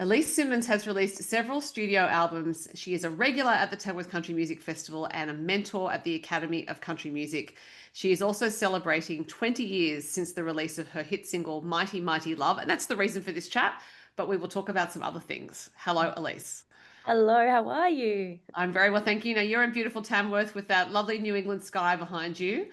Aleyce Simmonds has released several studio albums. She is a regular at the Tamworth Country Music Festival and a mentor at the Academy of Country Music. She is also celebrating 20 years since the release of her hit single, Mighty Mighty Love. And that's the reason for this chat, but we will talk about some other things. Hello, Aleyce. Hello, how are you? I'm very well, thank you. Now, you're in beautiful Tamworth with that lovely New England sky behind you.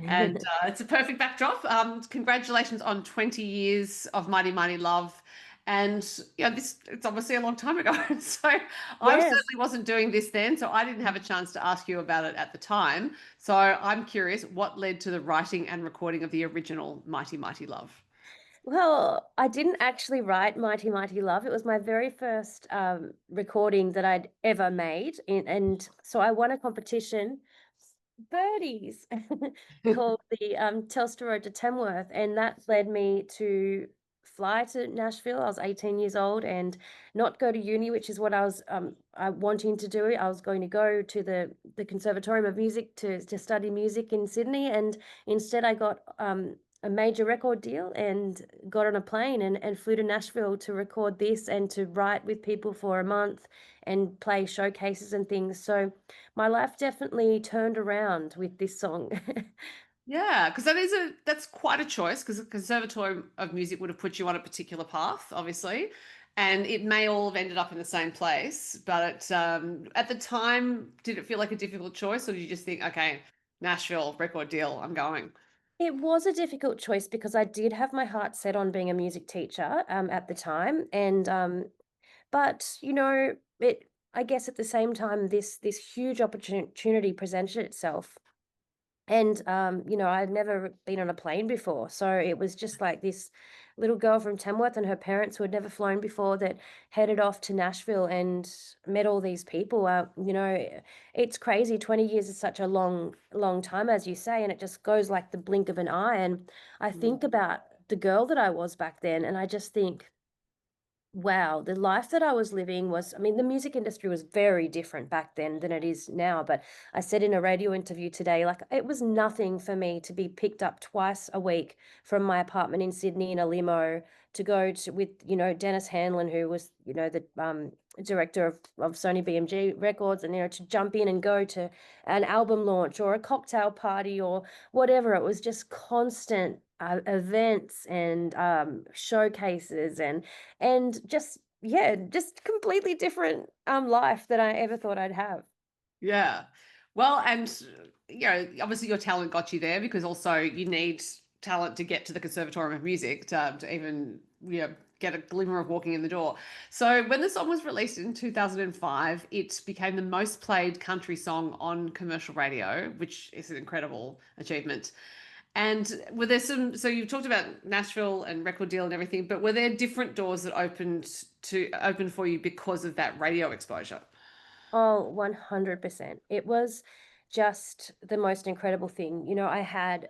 And it's a perfect backdrop. Congratulations on 20 years of Mighty Mighty Love. And this it's obviously a long time ago. So I Yes. certainly wasn't doing this then, so I didn't have a chance to ask you about it at the time. So I'm curious, what led to the writing and recording of the original Mighty Mighty Love? Well, I didn't actually write Mighty Mighty Love. It was my very first recording that I'd ever made. And so I won a competition, birdies, called the Telstra Road to Tamworth. And that led me to fly to Nashville. I was 18 years old and not go to uni, which is what I wanting to do. I was going to go to the Conservatorium of Music to study music in Sydney. And instead I got a major record deal and got on a plane and flew to Nashville to record this and to write with people for a month and play showcases and things. So my life definitely turned around with this song. Yeah, because that's quite a choice because the Conservatorium of Music would have put you on a particular path, obviously, and it may all have ended up in the same place. But at the time, did it feel like a difficult choice, or did you just think, okay, Nashville record deal, I'm going? It was a difficult choice because I did have my heart set on being a music teacher at the time, and but it. I guess at the same time, this huge opportunity presented itself. And, I'd never been on a plane before, so it was just like this little girl from Tamworth and her parents who had never flown before that headed off to Nashville and met all these people. It's crazy. 20 years is such a long, long time, as you say, and it just goes like the blink of an eye. And I Mm. think about the girl that I was back then, and I just think, wow, the life that I was living was, I mean, the music industry was very different back then than it is now. But I said in a radio interview today, like, it was nothing for me to be picked up twice a week from my apartment in Sydney in a limo to go to with, Dennis Hanlon, who was, the director of Sony BMG Records, and, to jump in and go to an album launch or a cocktail party or whatever. It was just constant events and showcases and just yeah, just completely different life than I ever thought I'd have. Yeah. Well, and obviously your talent got you there because also you need talent to get to the Conservatorium of Music to even get a glimmer of walking in the door. So when the song was released in 2005, it became the most played country song on commercial radio, which is an incredible achievement. And were there so you've talked about Nashville and record deal and everything, but were there different doors that open for you because of that radio exposure? Oh, 100%. It was just the most incredible thing. I had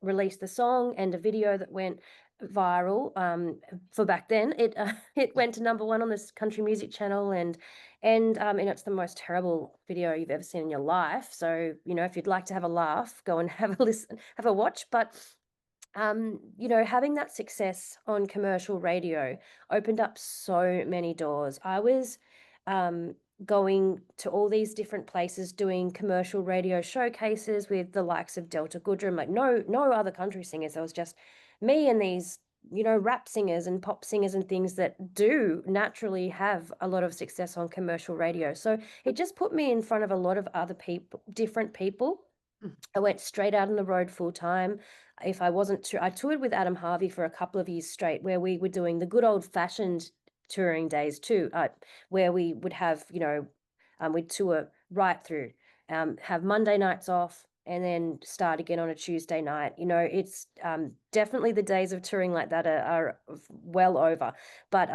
released the song and a video that went viral for back then. It it went to number one on this country music channel, and it's the most terrible video you've ever seen in your life. So, if you'd like to have a laugh, go and have a listen, have a watch. But having that success on commercial radio opened up so many doors. I was um, going to all these different places doing commercial radio showcases with the likes of Delta Goodrem, like no other country singers. There was just me and these, rap singers and pop singers and things that do naturally have a lot of success on commercial radio. So it just put me in front of a lot of other people, different people. I went straight out on the road full time. If I wasn't to, I toured with Adam Harvey for a couple of years straight, where we were doing the good old fashioned touring days too, where we would have, we'd tour right through, have Monday nights off, and then start again on a Tuesday night. It's definitely the days of touring like that are well over. But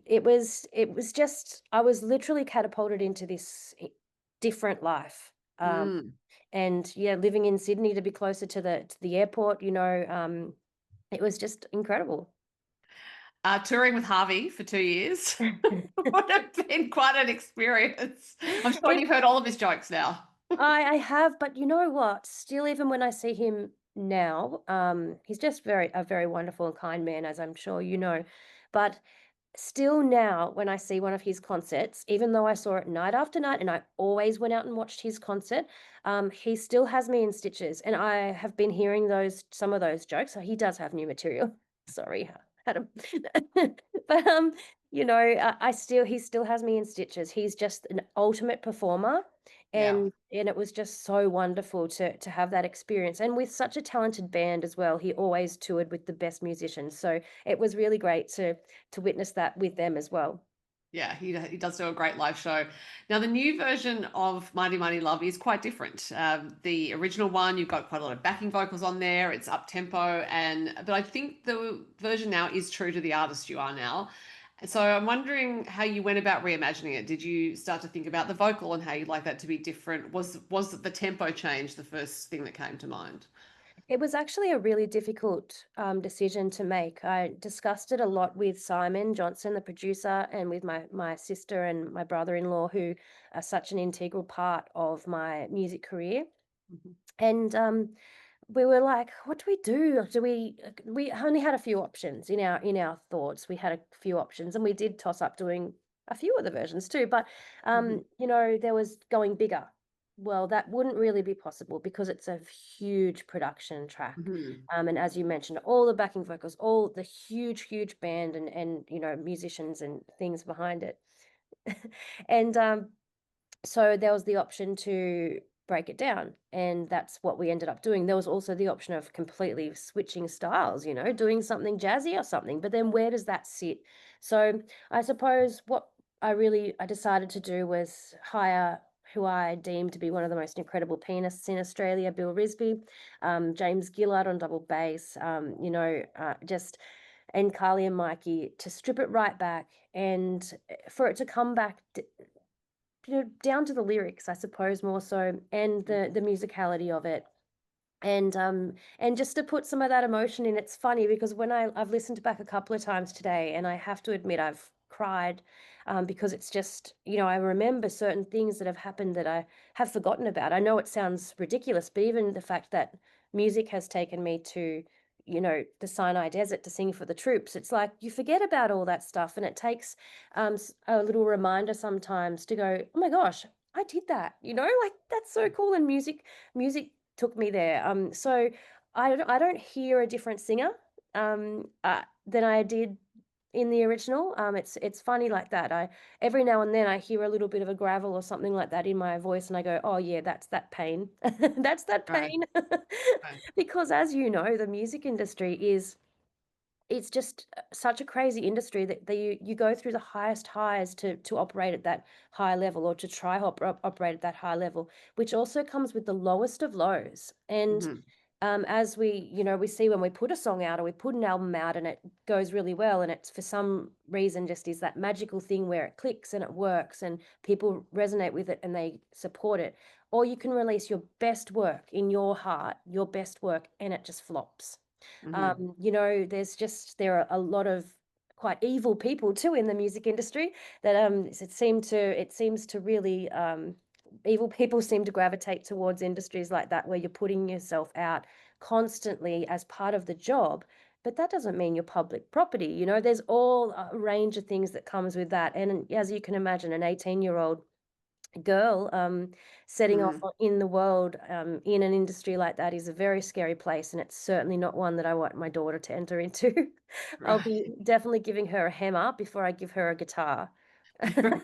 it was just I was literally catapulted into this different life. Mm. And yeah, living in Sydney to be closer to the airport, it was just incredible. Touring with Harvey for 2 years would have been quite an experience. I'm sure It you've heard all of his jokes now. I have, but you know what? Still, even when I see him now, he's just a very wonderful and kind man, as I'm sure you know. But Still now, when I see one of his concerts, even though I saw it night after night and I always went out and watched his concert, he still has me in stitches. And I have been hearing some of those jokes. So he does have new material. Sorry, Adam. But he still has me in stitches. He's just an ultimate performer. Yeah. And it was just so wonderful to have that experience. And with such a talented band as well, he always toured with the best musicians. So it was really great to witness that with them as well. Yeah, he does do a great live show. Now, the new version of Mighty Mighty Love is quite different. The original one, you've got quite a lot of backing vocals on there. It's up tempo, but I think the version now is true to the artist you are now. So I'm wondering how you went about reimagining it. Did you start to think about the vocal and how you'd like that to be different? Was the tempo change the first thing that came to mind? It was actually a really difficult decision to make. I discussed it a lot with Simon Johnson, the producer, and with my sister and my brother-in-law, who are such an integral part of my music career. Mhm. And we were like, what do we do? We only had a few options in our thoughts. We had a few options, and we did toss up doing a few other versions too. But Mhm. there was going bigger. Well, that wouldn't really be possible because it's a huge production track. Mhm. And as you mentioned, all the backing vocals, all the huge band and musicians and things behind it. And so there was the option to break it down, and that's what we ended up doing. There was also the option of completely switching styles, doing something jazzy or something, but then where does that sit? So I suppose what I decided to do was hire who I deemed to be one of the most incredible pianists in Australia, Bill Risby, James Gillard on double bass, just and Carly and Mikey to strip it right back and for it to come back down to the lyrics, I suppose, more so, and the musicality of it. And just to put some of that emotion in, it's funny because when I've listened back a couple of times today, and I have to admit I've cried, because it's just, I remember certain things that have happened that I have forgotten about. I know it sounds ridiculous, but even the fact that music has taken me to, the Sinai Desert to sing for the troops, it's like you forget about all that stuff, and it takes a little reminder sometimes to go, oh my gosh, I did that, like that's so cool. And music took me there. So I don't hear a different singer than I did in the original. It's funny like that. I Every now and then I hear a little bit of a gravel or something like that in my voice, and I go, oh yeah, that's that pain. That's that Right. pain. Right. Because as you know, the music industry is it's just such a crazy industry that you go through the highest highs to operate at that high level, or to try operate at that high level, which also comes with the lowest of lows. And Mhm. as we see when we put a song out or we put an album out and it goes really well, and it's for some reason just is that magical thing where it clicks and it works and people resonate with it and they support it. Or you can release your best work in your heart, your best work, and it just flops. Mhm. There are a lot of quite evil people too in the music industry that it seems to really evil people seem to gravitate towards industries like that where you're putting yourself out constantly as part of the job, but that doesn't mean you're public property. There's all a range of things that comes with that, and as you can imagine, an 18-year-old girl setting off Mhm. in the world in an industry like that is a very scary place, and it's certainly not one that I want my daughter to enter into. I'll be Right. definitely giving her a hammer before I give her a guitar. Right.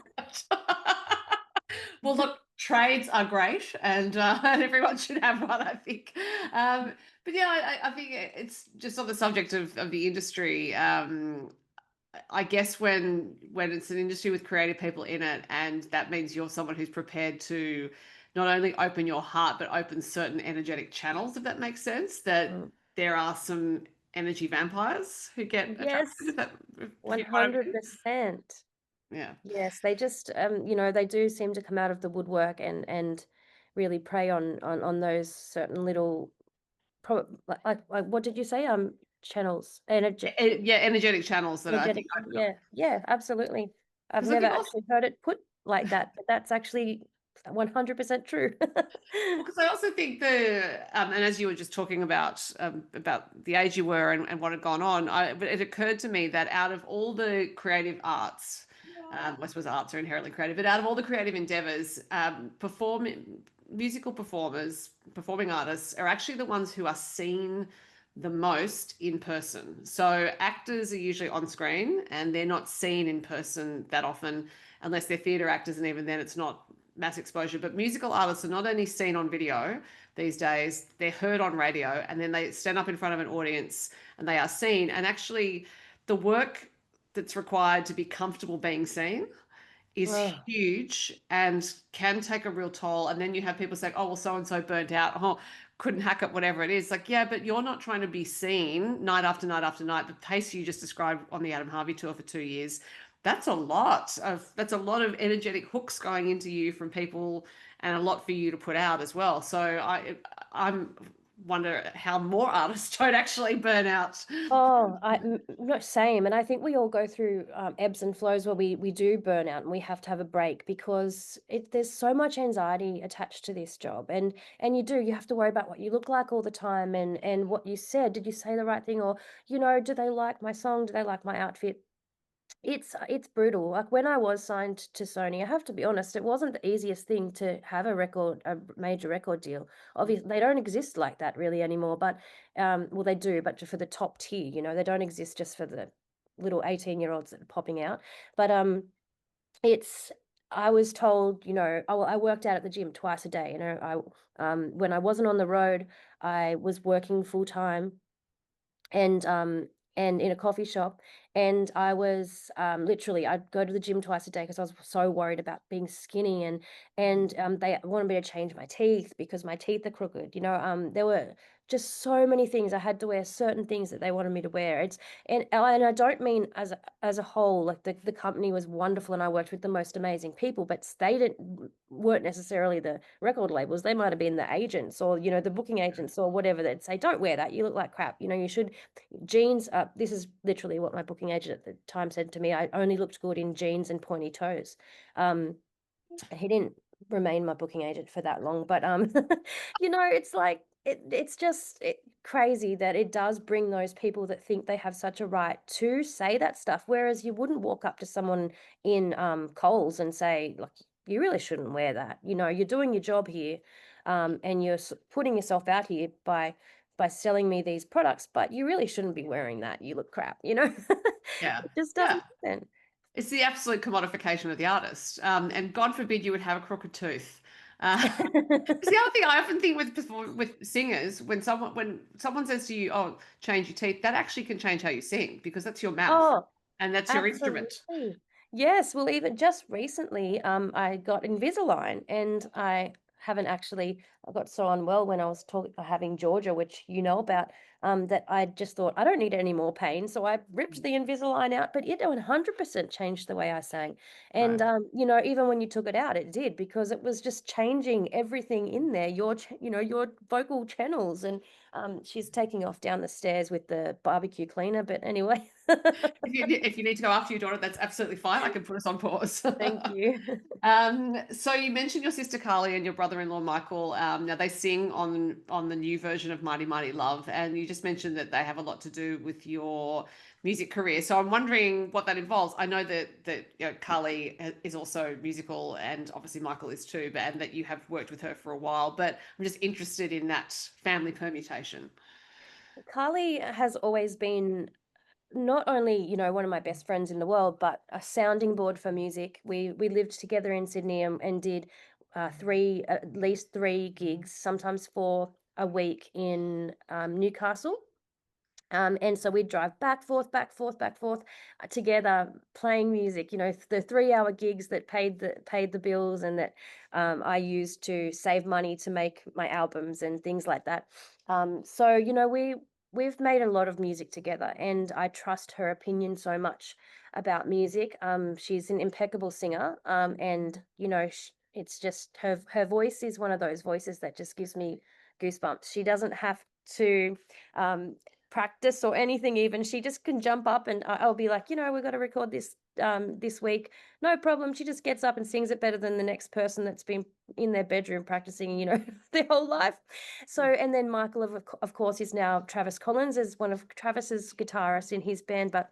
Well, look, trades are great, and everyone should have one, I think. But yeah, I think it's just on the subject of the industry. I guess when it's an industry with creative people in it, and that means you're someone who's prepared to not only open your heart but open certain energetic channels, if that makes sense. That Mm. there are some energy vampires who get attracted. Yes, If you know what I mean? 100%. Yeah. Yes, they just they do seem to come out of the woodwork and really prey on those certain little like what did you say? Channels, Yeah, energetic channels that I think yeah, yeah, absolutely. I've because I never think also actually heard it put like that, but that's actually 100% true. Well, because I also think and as you were just talking about the age you were and what had gone on, but it occurred to me that out of all the creative arts, I suppose arts are inherently creative, but out of all the creative endeavors, musical performers, performing artists are actually the ones who are seen the most in person. So actors are usually on screen and they're not seen in person that often, unless they're theatre actors, and even then it's not mass exposure. But musical artists are not only seen on video these days, they're heard on radio, and then they stand up in front of an audience and they are seen. And actually, the work that's required to be comfortable being seen is Oh, huge and can take a real toll. And then you have people say, oh, well, so and so burnt out. Oh, couldn't hack it, whatever it is. Like, yeah, but you're not trying to be seen night after night after night. The pace you just described on the Adam Harvey tour for 2 years, that's a lot of energetic hooks going into you from people, and a lot for you to put out as well. So I'm wonder how more artists don't actually burn out. oh, no, same. And I think we all go through ebbs and flows where we do burn out and we have to have a break because there's so much anxiety attached to this job. And you have to worry about what you look like all the time and what you said. Did you say the right thing? Or, do they like my song? Do they like my outfit? It's brutal. Like when I was signed to Sony, I have to be honest, it wasn't the easiest thing to have a major record deal. Obviously, they don't exist like that really anymore, but well, they do, but for the top tier, they don't exist just for the little 18-year-olds that are popping out. But it's I was told, I worked out at the gym twice a day. When I wasn't on the road, I was working full time and in a coffee shop, and I was, literally I'd go to the gym twice a day because I was so worried about being skinny, and they wanted me to change my teeth because my teeth are crooked, there were just so many things. I had to wear certain things that they wanted me to wear. And I don't mean as a whole, like the company was wonderful and I worked with the most amazing people, but they weren't necessarily the record labels. They might have been the agents or, the booking agents or whatever. They'd say, don't wear that. You look like crap. You should jeans, this is literally what my booking agent at the time said to me. I only looked good in jeans and pointy toes. He didn't remain my booking agent for that long, but it's like it's just crazy that it does bring those people that think they have such a right to say that stuff, whereas you wouldn't walk up to someone in Coles and say, like, you really shouldn't wear that. You're doing your job here, and you're putting yourself out here by selling me these products, but you really shouldn't be wearing that. You look crap. Yeah. It just Yeah. doesn't happen. It's the absolute commodification of the artist. And God forbid you would have a crooked tooth. It's the other thing I often think with singers, when someone says to you, "Oh, change your teeth," that actually can change how you sing because that's your mouth Oh, and that's your instrument. absolutely. Yes, well, even just recently, I got Invisalign, and I got so unwell when I was having Georgia, which you know about, that I just thought I don't need any more pain, so I ripped the Invisalign out, but it 100% changed the way I sang. And Right. even when you took it out, it did because it was just changing everything in there, your vocal channels. And she's taking off down the stairs with the barbecue cleaner, but anyway. If you need to go after your daughter, that's absolutely fine. I can put us on pause. Thank you. So you mentioned your sister Carly and your brother-in-law Michael. Now they sing on the new version of Mighty Mighty Love, and you just mentioned that they have a lot to do with your music career. So I'm wondering what that involves. I know that Carly is also musical, and obviously Michael is too, and that you have worked with her for a while. But I'm just interested in that family permutation. Carly has always been not only, one of my best friends in the world, but a sounding board for music. We lived together in Sydney and did at least three gigs, sometimes four a week in Newcastle. And so we'd drive back, forth, back, forth, back, forth, together playing music. The 3-hour gigs that paid the bills and that I used to save money to make my albums and things like that. So we've made a lot of music together, and I trust her opinion so much about music. She's an impeccable singer, and it's just her voice is one of those voices that just gives me goosebumps. She doesn't have to. practice or anything even. She just can jump up and I'll be like, we've got to record this week. No problem. She just gets up and sings it better than the next person that's been in their bedroom practicing, their whole life. So, and then Michael, of course, is now Travis Collins, is one of Travis's guitarists in his band, but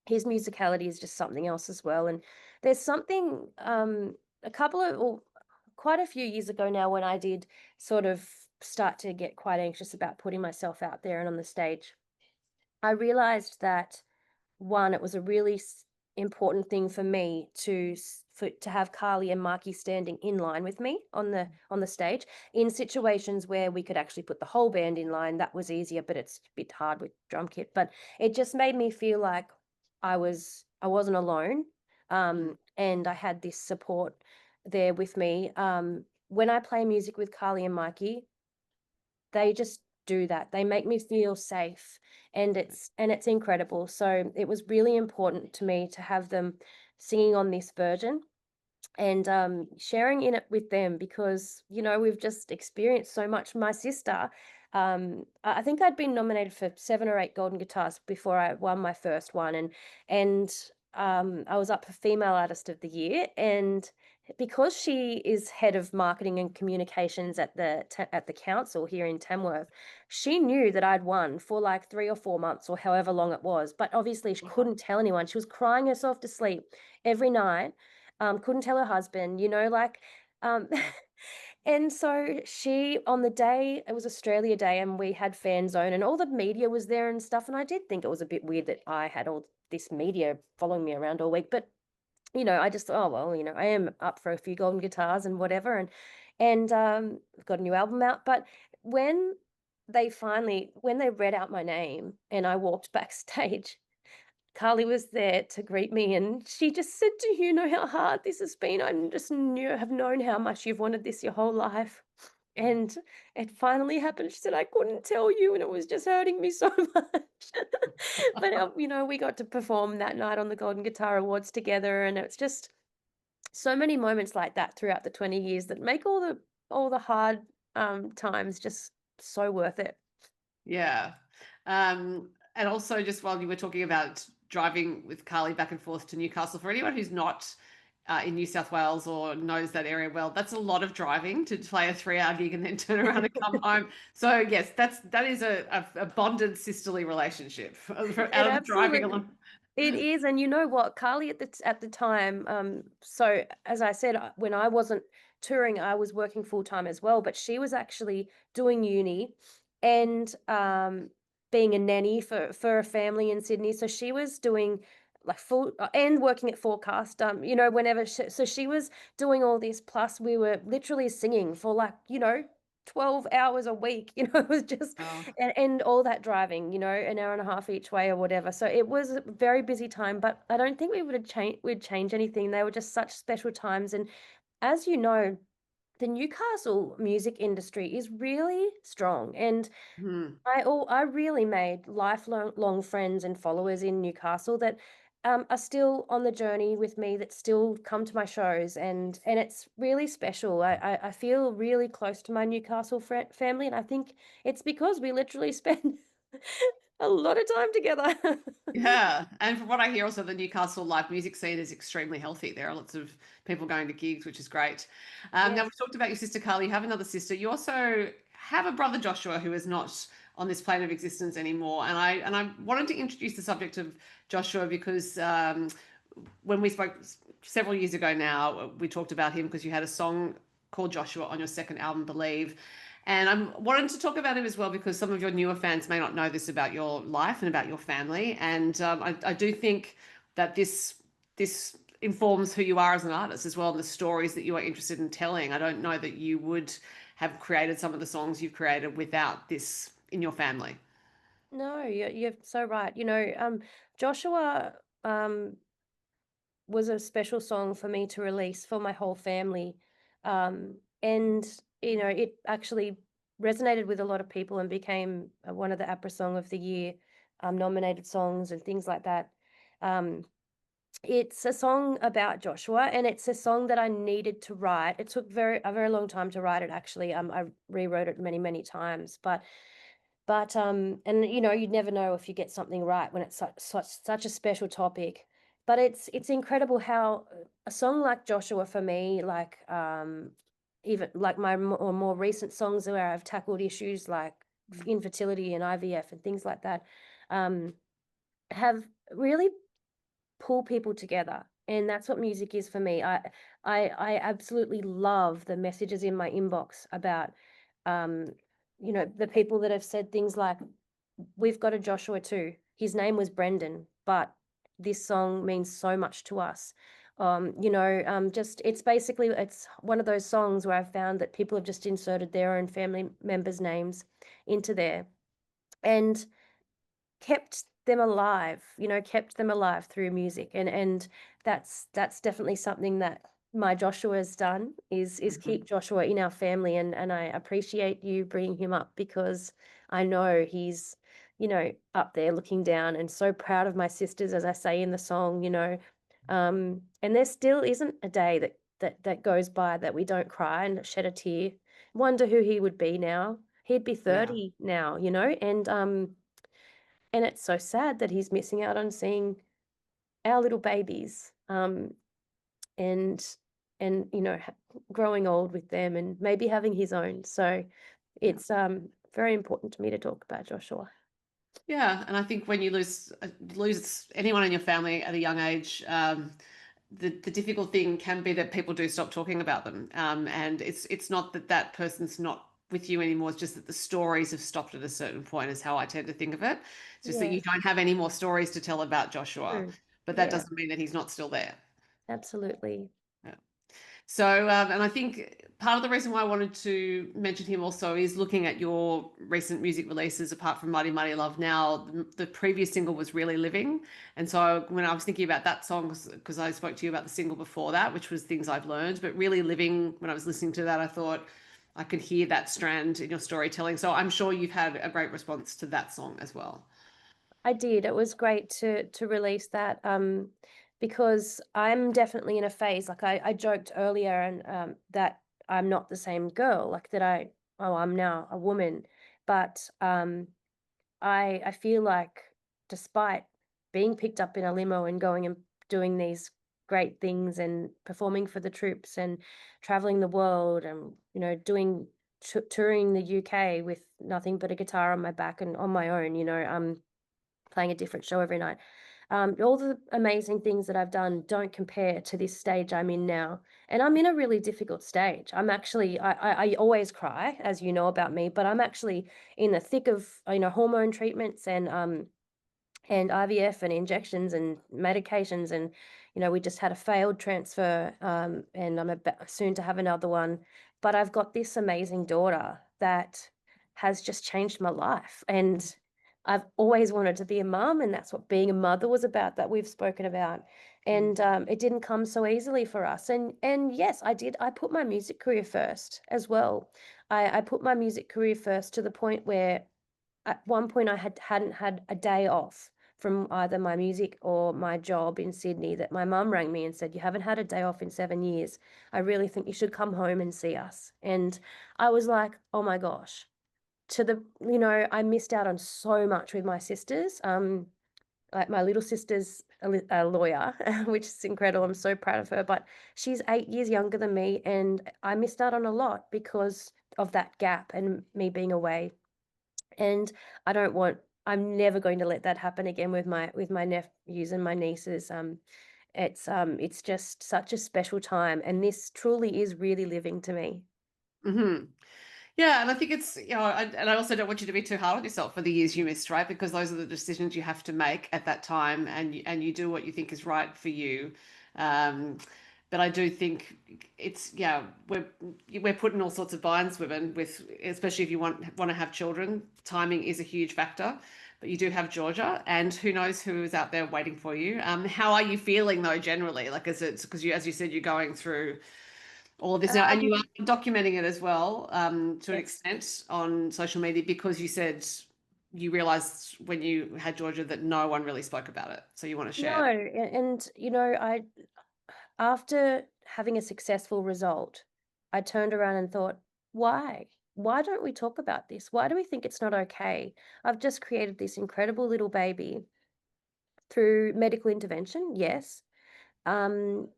his musicality is just something else as well. And there's something, a couple of, or quite a few years ago now, when I did sort of start to get quite anxious about putting myself out there and on the stage, I realized that one, it was a really important thing for me to have Carly and Marky standing in line with me on the stage in situations where we could actually put the whole band in line. That was easier, but it's a bit hard with drum kit. But it just made me feel like I wasn't alone, and I had this support there with me. When I play music with Carly and Mikey, they just do that. They make me feel safe, and it's incredible. So it was really important to me to have them singing on this version and sharing in it with them, because we've just experienced so much. My sister, I think I'd been nominated for 7 or 8 golden guitars before I won my first one, and I was up for Female Artist of the Year, and because she is head of marketing and communications at the council here in Tamworth, she knew that I'd won for like 3 or 4 months or however long it was. But obviously, she couldn't tell anyone. She was crying herself to sleep every night. Couldn't tell her husband, um, and so she, on the day, it was Australia Day, and we had fan zone, and all the media was there and stuff. And I did think it was a bit weird that I had all this media following me around all week, but I just thought, oh well, I am up for a few golden guitars and whatever, and got a new album out. But when when they read out my name and I walked backstage, Carly was there to greet me, and she just said, "Do you know how hard this has been? I just have known how much you've wanted this your whole life." And it finally happened. She said, "I couldn't tell you, and it was just hurting me so much." But, we got to perform that night on the Golden Guitar Awards together, and it's just so many moments like that throughout the 20 years that make all the hard times just so worth it. Yeah. And also, just while you were talking about driving with Carly back and forth to Newcastle, for anyone who's not in New South Wales or knows that area well, that's a lot of driving to play a 3-hour gig and then turn around and come home. So yes, that is a bonded sisterly relationship It out of driving absolutely along. It is, and you know what, Carly at the time, so as I said, when I wasn't touring, I was working full time as well, but she was actually doing uni and being a nanny for a family in Sydney. So she was doing like full and working at Forecast, whenever so she was doing all this, plus we were literally singing for like, 12 hours a week, it was just, Oh, and all that driving, an hour and a half each way or whatever. So it was a very busy time, but I don't think we'd change anything. They were just such special times. And as you know, the Newcastle music industry is really strong. And hmm. I really made lifelong friends and followers in Newcastle that are still on the journey with me, that still come to my shows, and it's really special. I feel really close to my Newcastle family, and I think it's because we literally spend a lot of time together. Yeah, and from what I hear, also the Newcastle live music scene is extremely healthy. There are lots of people going to gigs, which is great. Now Yes. we've talked about your sister Carly. You have another sister. You also have a brother Joshua who is not on this plane of existence anymore. And I wanted to introduce the subject of Joshua because when we spoke several years ago now, we talked about him because you had a song called Joshua on your second album, Believe. And I'm wanting to talk about him as well because some of your newer fans may not know this about your life and about your family. And I do think that this informs who you are as an artist as well, and the stories that you are interested in telling. I don't know that you would have created some of the songs you've created without this in your family. No, you're so right. Joshua was a special song for me to release for my whole family. And, it actually resonated with a lot of people and became one of the APRA Song of the Year nominated songs and things like that. Um, it's a song about Joshua, and it's a song that I needed to write. It took a very long time to write it, actually. I rewrote it many, many times, but But and you know, you'd never know if you get something right when it's such a special topic. But it's incredible how a song like Joshua for me, like even like my more recent songs where I've tackled issues like infertility and IVF and things like that, um, have really pull people together. And that's what music is for me. I absolutely love the messages in my inbox about um, you know, the people that have said things like, we've got a Joshua too. His name was Brendan, but this song means so much to us. You know, just it's basically it's one of those songs where I've found that people have just inserted their own family members' names into there and kept them alive, you know, kept them alive through music. And that's definitely something that my Joshua's done is Mhm. keep Joshua in our family. And I appreciate you bringing him up because I know he's, you know, up there looking down and so proud of my sisters, as I say in the song, you know. And there still isn't a day that goes by that we don't cry and shed a tear. Wonder who he would be now. He'd be Yeah. 30 now, you know, and it's so sad that he's missing out on seeing our little babies, and you know, growing old with them and maybe having his own. So Yeah. it's very important to me to talk about Joshua. Yeah, and I think when you lose anyone in your family at a young age, the difficult thing can be that people do stop talking about them, and it's not that that person's not with you anymore. It's just that the stories have stopped at a certain point, is how I tend to think of it. It's just that you Yes, don't have any more stories to tell about Joshua, true. but that Yeah, doesn't mean that he's not still there. absolutely. Yeah. So, and I think part of the reason why I wanted to mention him also is looking at your recent music releases, apart from Mighty Mighty Love Now, the previous single was Really Living. And so when I was thinking about that song, because I spoke to you about the single before that, which was Things I've Learned, but Really Living, when I was listening to that, I thought I could hear that strand in your storytelling. So I'm sure you've had a great response to that song as well. I did. It was great to release that, because I'm definitely in a phase. Like I joked earlier, and that I'm not the same girl. Like that I'm now a woman, but I feel like despite being picked up in a limo and going and doing these great things and performing for the troops and traveling the world and you know doing touring the UK with nothing but a guitar on my back and on my own, you know, playing a different show every night. All the amazing things that I've done don't compare to this stage I'm in now. And I'm in a really difficult stage. I'm actually, I always cry, as you know about me, but I'm actually in the thick of, you know, hormone treatments and IVF and injections and medications. And, you know, we just had a failed transfer, and I'm soon to have another one. But I've got this amazing daughter that has just changed my life. And I've always wanted to be a mum, and that's what being a mother was about, that we've spoken about. And it didn't come so easily for us. And yes, I did. I put my music career first as well. I put my music career first to the point where at one point I hadn't had a day off from either my music or my job in Sydney, that my mum rang me and said, "You haven't had a day off in 7 years. I really think you should come home and see us." And I was like, oh my gosh, you know, I missed out on so much with my sisters. Like my little sister's a lawyer, which is incredible. I'm so proud of her, but she's 8 years younger than me. And I missed out on a lot because of that gap and me being away. And I don't want I'm never going to let that happen again with my nephews and my nieces. It's just such a special time, and this truly is really living to me. Hmm. Yeah, and I think it's, and I also don't want you to be too hard on yourself for the years you missed, right? Because those are the decisions you have to make at that time, and you do what you think is right for you. Um, but I do think it's, yeah, we're put in all sorts of binds, women, with especially if you want to have children. Timing is a huge factor. But you do have Georgia, and who knows who is out there waiting for you. How are you feeling though, generally? Like, is it because you, as you said, you're going through all of this now, and you Um, are documenting it as well, to an yes. extent on social media, because you said you realized when you had Georgia that no one really spoke about it, so you want to No, share. and you know, I after having a successful result, I turned around and thought, why? why don't we talk about this? Why do we think it's not okay? I've just created this incredible little baby through medical intervention, yes. Um,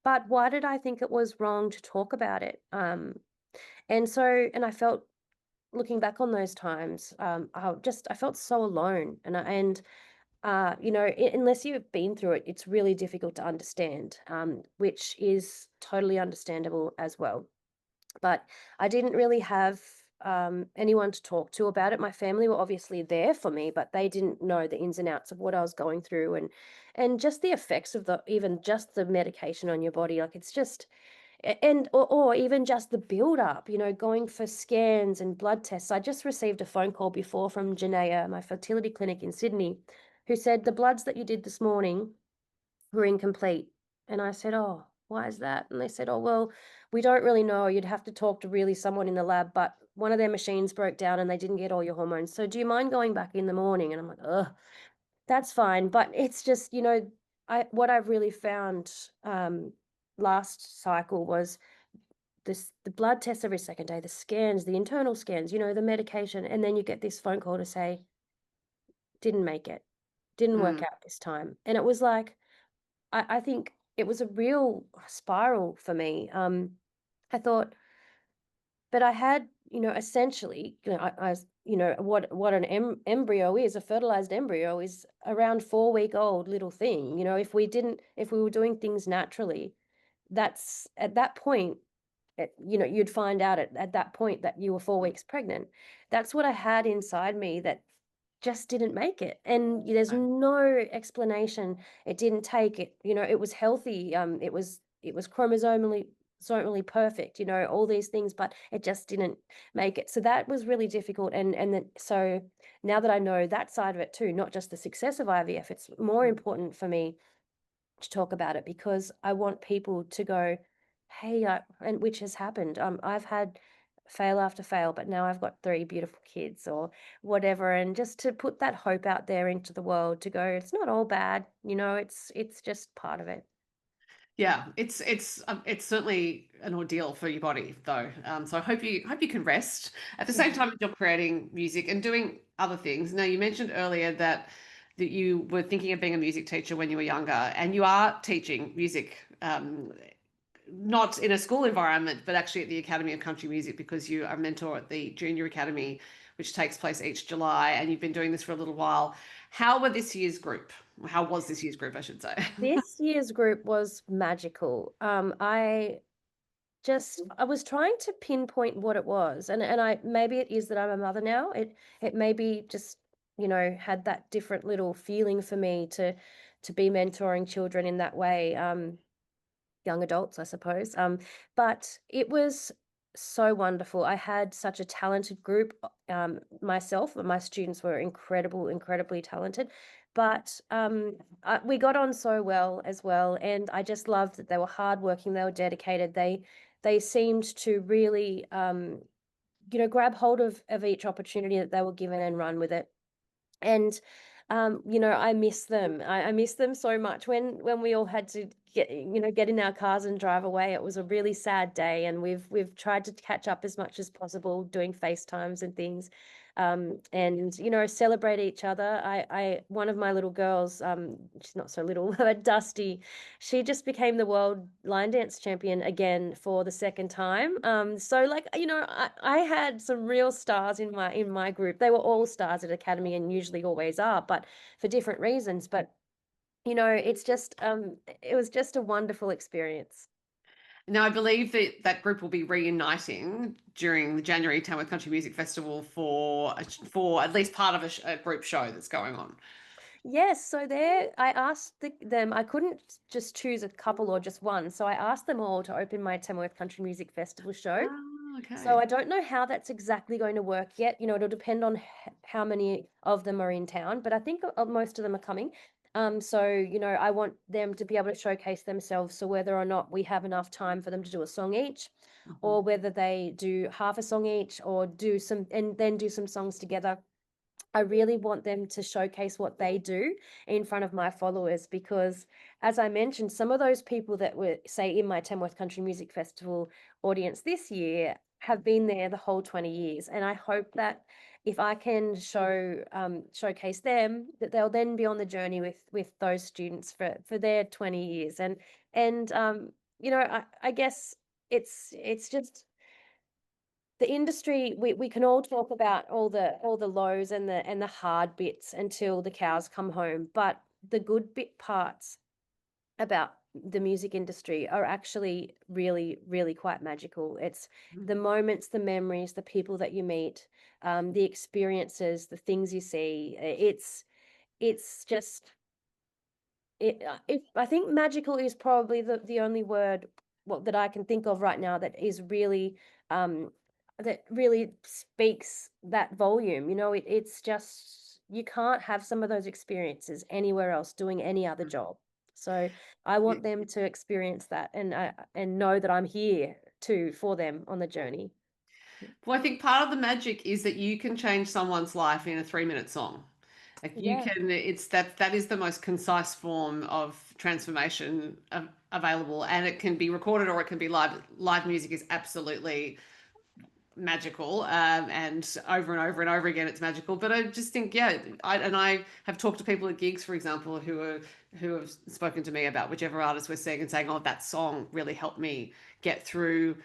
but why did I think it was wrong to talk about it? And I felt, looking back on those times, I felt so alone, unless you've been through it, it's really difficult to understand, which is totally understandable as well. But I didn't really have anyone to talk to about it. My family were obviously there for me, but they didn't know the ins and outs of what I was going through, and just the effects of the even just the medication on your body. Like it's just or even just the build up, going for scans and blood tests. I just received a phone call before from Janaea, my fertility clinic in Sydney, who said the bloods that you did this morning were incomplete. And I said, "Oh, why is that?" And they said, "Oh, well, we don't really know. You'd have to talk to really someone in the lab, but one of their machines broke down and they didn't get all your hormones. So do you mind going back in the morning?" And I'm like, "Ugh, that's fine." But it's just, what I've really found last cycle was the blood tests every second day, the scans, the internal scans, the medication, and then you get this phone call to say, "Didn't make it. Didn't work Mm, out this time." And it was like, I think it was a real spiral for me. I thought, but I had, essentially, what an embryo is, a fertilized embryo is around 4-week old little thing. If we were doing things naturally, that's at that point, you'd find out at that point that you were 4 weeks pregnant. That's what I had inside me that just didn't make it, and there's right. no explanation. It didn't take it. It was healthy. It was chromosomally perfect. All these things, but it just didn't make it. So that was really difficult. So now that I know that side of it too, not just the success of IVF, it's more Mm. important for me to talk about it because I want people to go, "Hey," and which has happened. I've had fail after fail, but now I've got 3 beautiful kids or whatever, and just to put that hope out there into the world to go, it's not all bad, it's just part of it. Yeah, it's certainly an ordeal for your body though. So I hope you can rest at the same Mhm. time that you're creating music and doing other things. Now you mentioned earlier that you were thinking of being a music teacher when you were younger, and you are teaching music, not in a school environment, but actually at the Academy of Country Music because you are a mentor at the Junior Academy, which takes place each July, and you've been doing this for a little while. How were this year's group? How was this year's group, I should say? This year's group was magical. I was trying to pinpoint what it was, and I maybe it is that I'm a mother now. It maybe just, had that different little feeling for me to be mentoring children in that way. Young adults, I suppose. But it was so wonderful. I had such a talented group. Myself and my students were incredibly talented. But we got on so well as well, and I just loved that they were hardworking. They were dedicated. They seemed to really, grab hold of each opportunity that they were given and run with it. And, I miss them. I miss them so much. When we all had to get in our cars and drive away, it was a really sad day, and we've tried to catch up as much as possible, doing FaceTimes and things, and, celebrate each other. One of my little girls, she's not so little, but Dusty, she just became the world line dance champion again for the second time. So like, I had some real stars in my group. They were all stars at Academy and usually always are, but for different reasons. But it was just a wonderful experience. Now, I believe that that group will be reuniting during the January Tamworth Country Music Festival for at least part of a group show that's going on. Yes, so I asked them, I couldn't just choose a couple or just one. So I asked them all to open my Tamworth Country Music Festival show. Oh, So I okay. don't know how that's exactly going to work yet. It'll depend on how many of them are in town, but I think most of them are coming. So, I want them to be able to showcase themselves. So whether or not we have enough time for them to do a song each, Mhm. or whether they do half a song each, or do some songs together. I really want them to showcase what they do in front of my followers because, as I mentioned, some of those people that were, say, in my Tamworth Country Music Festival audience this year have been there the whole 20 years. And I hope that if I can showcase them, that they'll then be on the journey with those students for their 20 years. And I guess it's just the industry. We can all talk about all the lows and the hard bits until the cows come home, but the good bit parts about the music industry are actually really, really quite magical. It's the moments, the memories, the people that you meet, the experiences, the things you see. It's just I think magical is probably the only word that I can think of right now that is really um that really speaks that volume. It's just you can't have some of those experiences anywhere else doing any other job. So I Yeah. want them to experience that and know that I'm here too for them on the journey. Well, I think part of the magic is that you can change someone's life in a 3-minute song. Like you Yeah. can, it's that is the most concise form of transformation available, and it can be recorded or it can be live. Live music is absolutely magical, and over and over again, it's magical. But I just think, yeah, I have talked to people at gigs, for example, who have spoken to me about whichever artist we're seeing and saying, "Oh, that song really helped me get through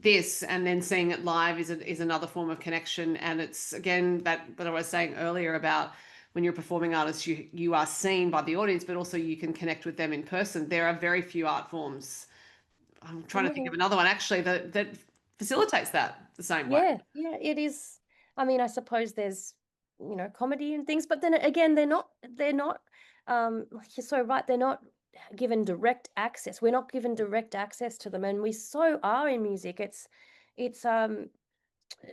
this," and then seeing it live is another form of connection. And it's again that what I was saying earlier about when you're a performing artist, you are seen by the audience, but also you can connect with them in person. There are very few art forms. I'm trying to think of Yeah. another one actually that facilitates that the same way. Yeah, it is. I mean, I suppose there's, comedy and things, but then again, they're not, like you're so right, they're not given direct access. We're not given direct access to them, and we so are in music. It's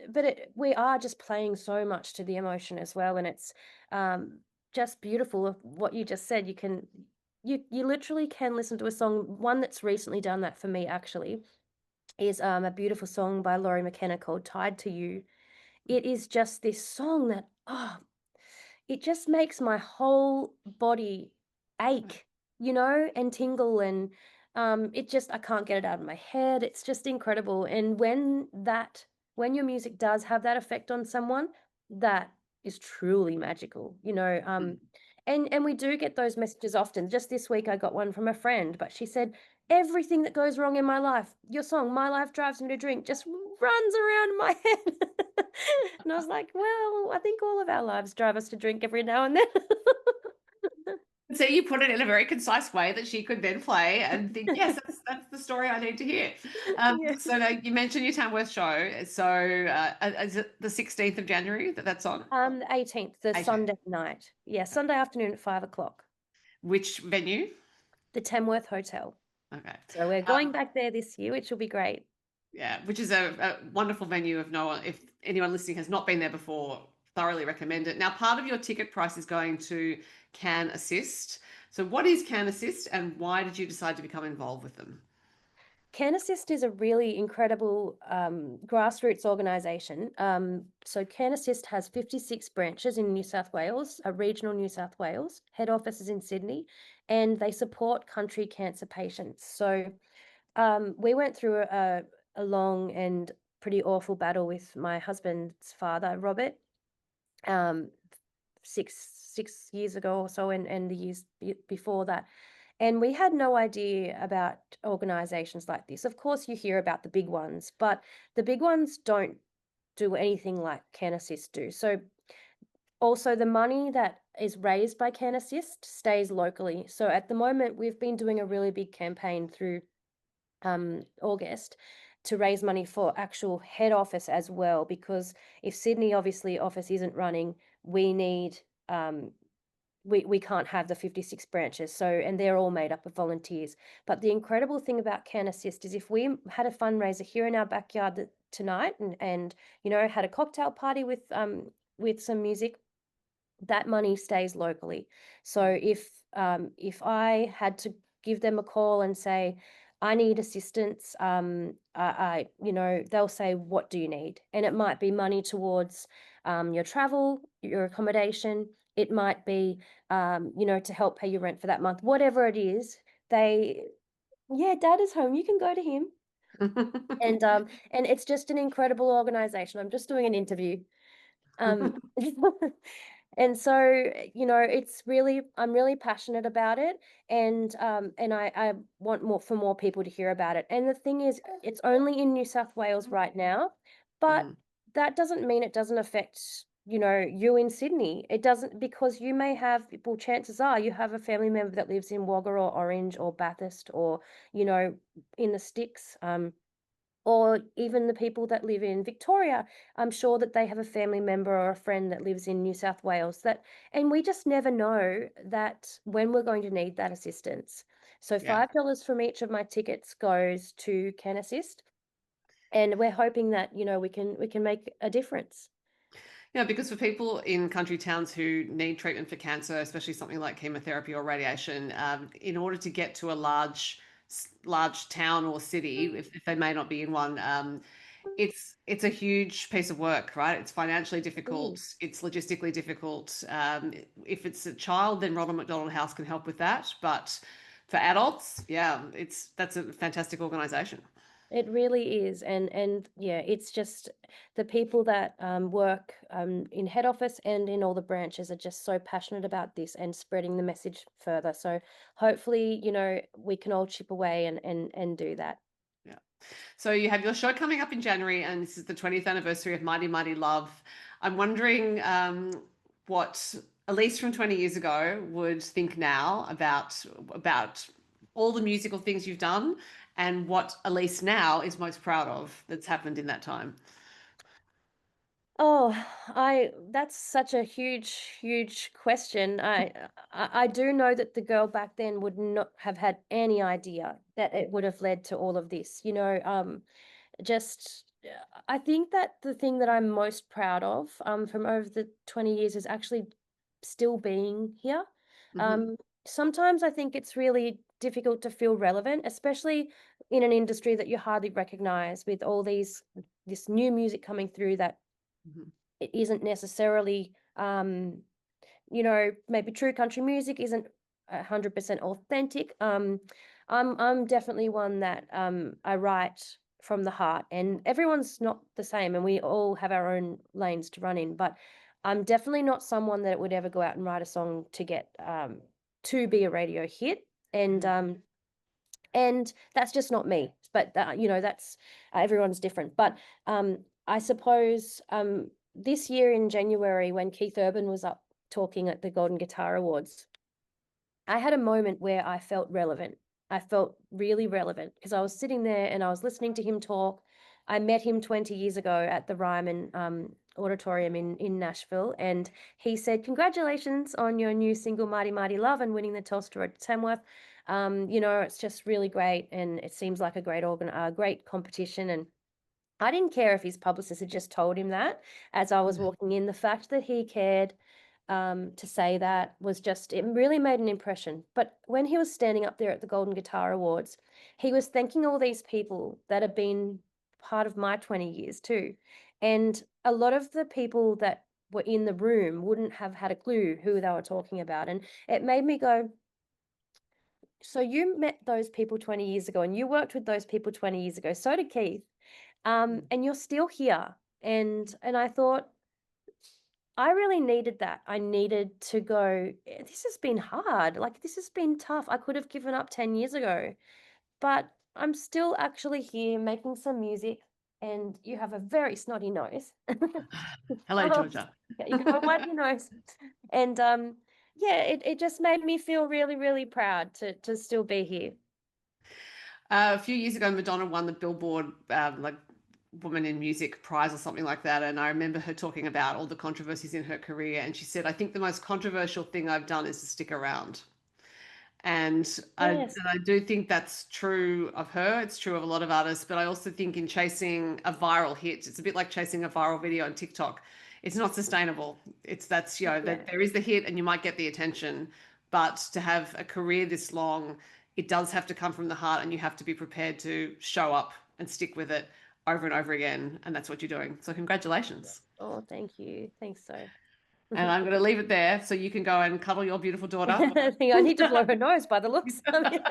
but we are just playing so much to the emotion as well, and it's um just beautiful of what you just said. You literally can listen to a song. One that's recently done that for me actually is a beautiful song by Laurie McKenna called "Tied to You." It is just this song that it just makes my whole body ache, and tingle, and it just I can't get it out of my head. It's just incredible. And when your music does have that effect on someone, that is truly magical, and we do get those messages often. Just this week I got one from a friend, but she said, "Everything that goes wrong in my life, your song, My Life Drives Me to Drink, just runs around my head." And I was like, "Well, I think all of our lives drive us to drink every now and then." So you put it in a very concise way that she could then play and think, yes, that's the story I need to hear. Yeah. So now you mentioned your Tamworth show. So is it the 16th of January that's on? The 18th, the 18th. Sunday night. Yeah, Sunday afternoon at 5 o'clock. Which venue? The Tamworth Hotel. Okay. So we're Um, going back there this year, which will be great. yeah, which is a wonderful venue. If no one, if anyone listening has not been there before, thoroughly recommend it. Now, part of your ticket price is going to Can Assist. So what is Can Assist and why did you decide to become involved with them? Can Assist is a really incredible grassroots organisation. So Can Assist has 56 branches in New South Wales, regional New South Wales. Head office is in Sydney, and they support country cancer patients. So we went through a long and pretty awful battle with my husband's father, Robert, um, six years ago or so, and the years before that. And we had no idea about organizations like this. Of course, you hear about the big ones, but the big ones don't do anything like Can Assist do. So also the money that is raised by Can Assist stays locally. So at the moment, we've been doing a really big campaign through August to raise money for actual head office as well, because if Sydney obviously office isn't running, we need we can't have the 56 branches. So, and they're all made up of volunteers. But the incredible thing about Can Assist is if we had a fundraiser here in our backyard tonight and had a cocktail party with some music, that money stays locally. So if I had to give them a call and say, I need assistance, they'll say, what do you need? And it might be money towards your travel, your accommodation. It might be, to help pay your rent for that month. Whatever it is, yeah, Dad is home. You can go to him. And it's just an incredible organization. I'm just doing an interview. Um, and so, it's really, I'm really passionate about it, and I want more people to hear about it. And the thing is, it's only in New South Wales right now, but Mhm. that doesn't mean it doesn't affect, you in Sydney. It doesn't, because you may have, well, chances are you have a family member that lives in Wagga or Orange or Bathurst or, you know, in the sticks. Or even the people that live in Victoria, I'm sure that they have a family member or a friend that lives in New South Wales, and we just never know that when we're going to need that assistance. So Yeah. $5 from each of my tickets goes to Can Assist, and we're hoping that, we can make a difference. Yeah, because for people in country towns who need treatment for cancer, especially something like chemotherapy or radiation, in order to get to a large town or city, if they may not be in one, it's a huge piece of work, right? It's financially difficult, Is. it's logistically difficult. If it's a child, then Ronald McDonald House can help with that. But for adults, yeah, that's a fantastic organization. It really is, and yeah, it's just the people that work in head office and in all the branches are just so passionate about this and spreading the message further. So hopefully, we can all chip away and do that. Yeah. So you have your show coming up in January, and this is the 20th anniversary of Mighty Mighty Love. I'm wondering what Aleyce from 20 years ago would think now about all the musical things you've done, and what Aleyce now is most proud of that's happened in that time. Oh, I that's such a huge question. I do know that the girl back then would not have had any idea that it would have led to all of this. Just I think that the thing that I'm most proud of from over the 20 years is actually still being here. Hmm. Um, Sometimes I think it's really difficult to feel relevant, especially in an industry that you hardly recognize with all this new music coming through that Hmm. it isn't necessarily maybe true country music isn't 100% authentic. I'm definitely one that I write from the heart, and everyone's not the same, and we all have our own lanes to run in. But I'm definitely not someone that would ever go out and write a song to get to be a radio hit, and Hmm. um, and that's just not me. But that's everyone's different. But I suppose this year in January, when Keith Urban was up talking at the Golden Guitar Awards, I had a moment where I felt relevant. I felt really relevant because I was sitting there and I was listening to him talk. I met him 20 years ago at the Ryman Auditorium in Nashville, and he said, "Congratulations on your new single, Mighty Mighty Love, and winning the Telstra Road to Tamworth. It's just really great, and it seems like a great competition." And I didn't care if his publicist had just told him that as I was walking in. The fact that he cared to say that was just, it really made an impression. But when he was standing up there at the Golden Guitar Awards, he was thanking all these people that have been part of my 20 years too. And a lot of the people that were in the room wouldn't have had a clue who they were talking about. And it made me go, so you met those people 20 years ago and you worked with those people 20 years ago. So did Keith. And you're still here. And I thought, I really needed that. I needed to go, This has been hard. Like, this has been tough. I could have given up 10 years ago, but I'm still actually here making some music. And you have a very snotty nose. Hello, Oh, Georgia. yeah, you can wipe your nose. And yeah, it just made me feel really, really proud to still be here. A few years ago, Madonna won the Billboard like Woman in Music prize or something like that, and I remember her talking about all the controversies in her career, and she said, "I think the most controversial thing I've done is to stick around." And Yes. I do think that's true of her. It's true of a lot of artists, but I also think in chasing a viral hit, it's a bit like chasing a viral video on TikTok. It's not sustainable. That's, that Yeah. there is the hit and you might get the attention, but to have a career this long, it does have to come from the heart and you have to be prepared to show up and stick with it over and over again. And that's what you're doing. So congratulations. Oh, thank you. Thanks so. And I'm going to leave it there so you can go and cuddle your beautiful daughter. I think I need to blow her nose by the looks of it.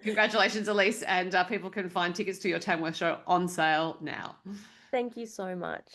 Congratulations, Aleyce. And people can find tickets to your Tamworth show on sale now. Thank you so much.